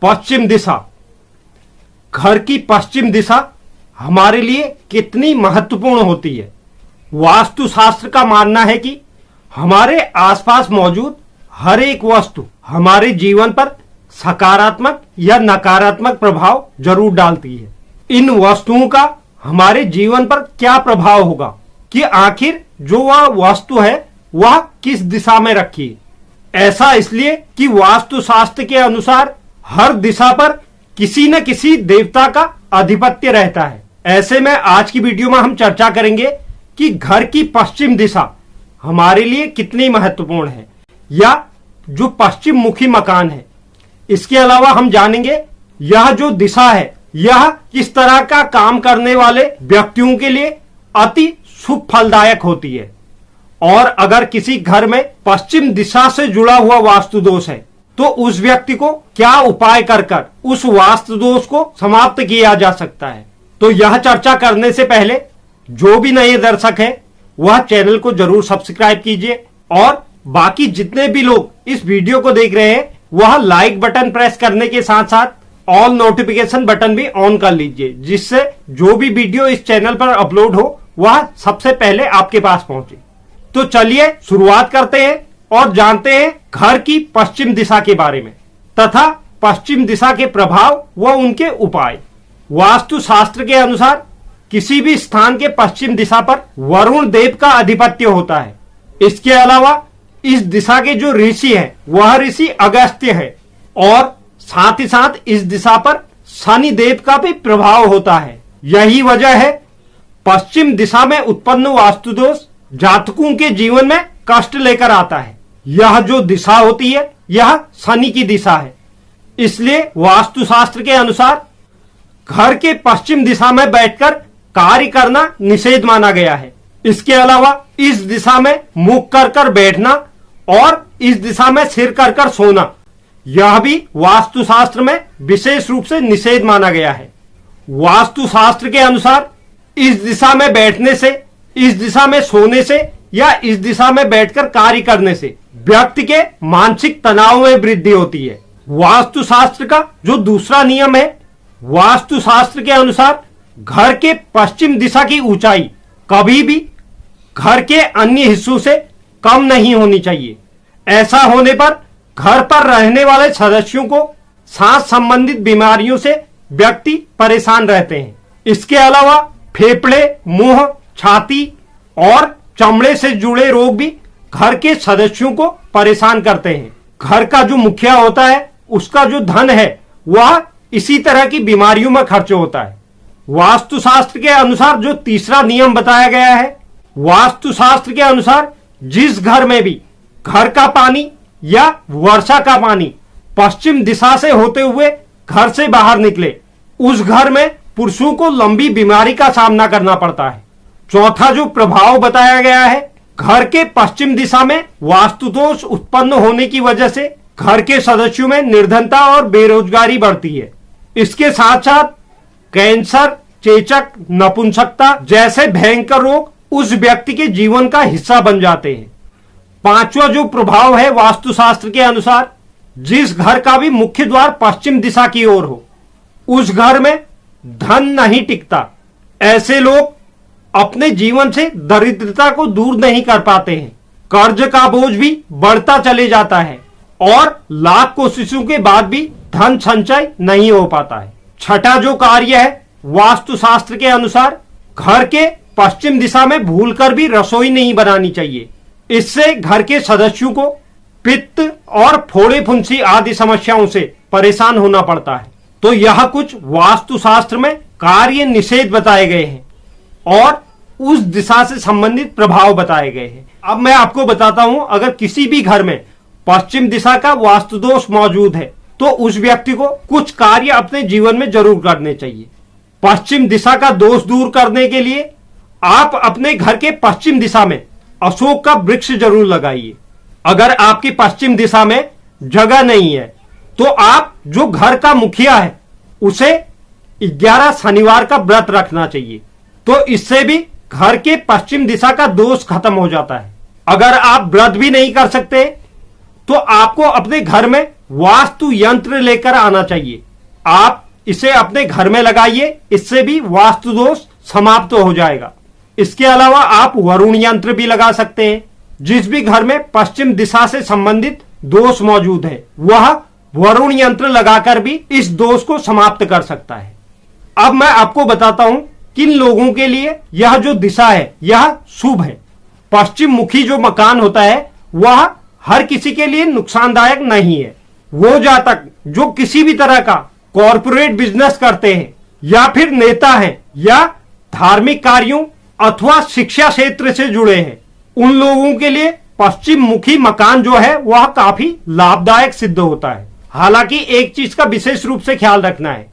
पश्चिम दिशा। घर की पश्चिम दिशा हमारे लिए कितनी महत्वपूर्ण होती है। वास्तुशास्त्र का मानना है कि हमारे आसपास मौजूद हर एक वस्तु हमारे जीवन पर सकारात्मक या नकारात्मक प्रभाव जरूर डालती है। इन वस्तुओं का हमारे जीवन पर क्या प्रभाव होगा कि आखिर जो वह वस्तु है वह किस दिशा में रखी है। ऐसा इसलिए कि वास्तुशास्त्र के अनुसार हर दिशा पर किसी न किसी देवता का आधिपत्य रहता है। ऐसे में आज की वीडियो में हम चर्चा करेंगे कि घर की पश्चिम दिशा हमारे लिए कितनी महत्वपूर्ण है, या जो पश्चिम मुखी मकान है। इसके अलावा हम जानेंगे यह जो दिशा है यह किस तरह का काम करने वाले व्यक्तियों के लिए अति शुभ फलदायक होती है, और अगर किसी घर में पश्चिम दिशा से जुड़ा हुआ वास्तु दोष है तो उस व्यक्ति को क्या उपाय कर उस वास्तु दोष को समाप्त किया जा सकता है। तो यह चर्चा करने से पहले जो भी नए दर्शक हैं वह चैनल को जरूर सब्सक्राइब कीजिए, और बाकी जितने भी लोग इस वीडियो को देख रहे हैं वह लाइक बटन प्रेस करने के साथ साथ ऑल नोटिफिकेशन बटन भी ऑन कर लीजिए, जिससे जो भी वीडियो इस चैनल पर अपलोड हो वह सबसे पहले आपके पास पहुंचे। तो चलिए शुरुआत करते हैं और जानते हैं घर की पश्चिम दिशा के बारे में तथा पश्चिम दिशा के प्रभाव व उनके उपाय। वास्तुशास्त्र के अनुसार किसी भी स्थान के पश्चिम दिशा पर वरुण देव का आधिपत्य होता है। इसके अलावा इस दिशा के जो ऋषि है वह ऋषि अगस्त्य है, और साथ ही साथ इस दिशा पर शनि देव का भी प्रभाव होता है। यही वजह है पश्चिम दिशा में उत्पन्न वास्तु दोष जातकों के जीवन में कष्ट लेकर आता है। यह जो दिशा होती है यह शनि की दिशा है, इसलिए वास्तुशास्त्र के अनुसार घर के पश्चिम दिशा में बैठकर कार्य करना निषेध माना गया है। इसके अलावा इस दिशा में मुख कर बैठना और इस दिशा में सिर कर सोना यह भी वास्तुशास्त्र में विशेष रूप से निषेध माना गया है। वास्तुशास्त्र के अनुसार इस दिशा में बैठने से, इस दिशा में सोने से या इस दिशा में बैठकर कार्य करने से व्यक्ति के मानसिक तनाव में वृद्धि होती है। वास्तुशास्त्र का जो दूसरा नियम है, वास्तुशास्त्र के अनुसार घर के पश्चिम दिशा की ऊंचाई कभी भी घर के अन्य हिस्सों से कम नहीं होनी चाहिए। ऐसा होने पर घर पर रहने वाले सदस्यों को सांस संबंधित बीमारियों से व्यक्ति परेशान रहते हैं। इसके अलावा फेफड़े, मुंह, छाती और चमड़े से जुड़े रोग भी घर के सदस्यों को परेशान करते हैं। घर का जो मुखिया होता है उसका जो धन है वह इसी तरह की बीमारियों में खर्च होता है। वास्तुशास्त्र के अनुसार जो तीसरा नियम बताया गया है, वास्तुशास्त्र के अनुसार जिस घर में भी घर का पानी या वर्षा का पानी पश्चिम दिशा से होते हुए घर से बाहर निकले, उस घर में पुरुषों को लंबी बीमारी का सामना करना पड़ता है। चौथा जो प्रभाव बताया गया है, घर के पश्चिम दिशा में वास्तु दोष उत्पन्न होने की वजह से घर के सदस्यों में निर्धनता और बेरोजगारी बढ़ती है। इसके साथ साथ कैंसर, चेचक, नपुंसकता जैसे भयंकर रोग उस व्यक्ति के जीवन का हिस्सा बन जाते हैं। पांचवा जो प्रभाव है वास्तुशास्त्र के अनुसार, जिस घर का भी मुख्य द्वार पश्चिम दिशा की ओर हो उस घर में धन नहीं टिकता। ऐसे लोग अपने जीवन से दरिद्रता को दूर नहीं कर पाते हैं, कर्ज का बोझ भी बढ़ता चले जाता है और लाख कोशिशों के बाद भी धन संचय नहीं हो पाता है। छठा जो कार्य है वास्तुशास्त्र के अनुसार, घर के पश्चिम दिशा में भूलकर भी रसोई नहीं बनानी चाहिए। इससे घर के सदस्यों को पित्त और फोड़े फुंसी आदि समस्याओं से परेशान होना पड़ता है। तो यह कुछ वास्तुशास्त्र में कार्य निषेध बताए गए हैं और उस दिशा से संबंधित प्रभाव बताए गए हैं। अब मैं आपको बताता हूं, अगर किसी भी घर में पश्चिम दिशा का वास्तु दोष मौजूद है तो उस व्यक्ति को कुछ कार्य अपने जीवन में जरूर करने चाहिए। पश्चिम दिशा का दोष दूर करने के लिए आप अपने घर के पश्चिम दिशा में अशोक का वृक्ष जरूर लगाइए। अगर आपकी पश्चिम दिशा में जगह नहीं है तो आप जो घर का मुखिया है उसे 11 शनिवार का व्रत रखना चाहिए, तो इससे भी घर के पश्चिम दिशा का दोष खत्म हो जाता है। अगर आप व्रत भी नहीं कर सकते तो आपको अपने घर में वास्तु यंत्र लेकर आना चाहिए। आप इसे अपने घर में लगाइए, इससे भी वास्तु दोष समाप्त हो जाएगा। इसके अलावा आप वरुण यंत्र भी लगा सकते हैं। जिस भी घर में पश्चिम दिशा से संबंधित दोष मौजूद है वह वरुण यंत्र लगाकर भी इस दोष को समाप्त कर सकता है। अब मैं आपको बताता हूं किन लोगों के लिए यह जो दिशा है यह शुभ है। पश्चिम मुखी जो मकान होता है वह हर किसी के लिए नुकसानदायक नहीं है। वो जातक जो किसी भी तरह का कॉरपोरेट बिजनेस करते हैं या फिर नेता हैं या धार्मिक कार्यों अथवा शिक्षा क्षेत्र से जुड़े हैं, उन लोगों के लिए पश्चिम मुखी मकान जो है वह काफी लाभदायक सिद्ध होता है। हालांकि एक चीज का विशेष रूप से ख्याल रखना है,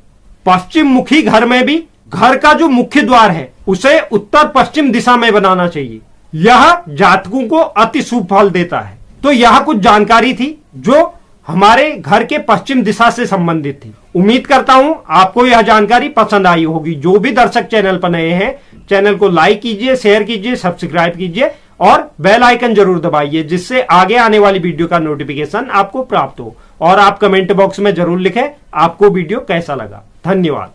पश्चिम मुखी घर में भी घर का जो मुख्य द्वार है उसे उत्तर पश्चिम दिशा में बनाना चाहिए। यह जातकों को अति शुभ फल देता है। तो यह कुछ जानकारी थी जो हमारे घर के पश्चिम दिशा से संबंधित थी। उम्मीद करता हूं आपको यह जानकारी पसंद आई होगी। जो भी दर्शक चैनल पर नए हैं, चैनल को लाइक कीजिए, शेयर कीजिए, सब्सक्राइब कीजिए और बेल आइकन जरूर दबाइए, जिससे आगे आने वाली वीडियो का नोटिफिकेशन आपको प्राप्त हो। और आप कमेंट बॉक्स में जरूर लिखें आपको वीडियो कैसा लगा। धन्यवाद।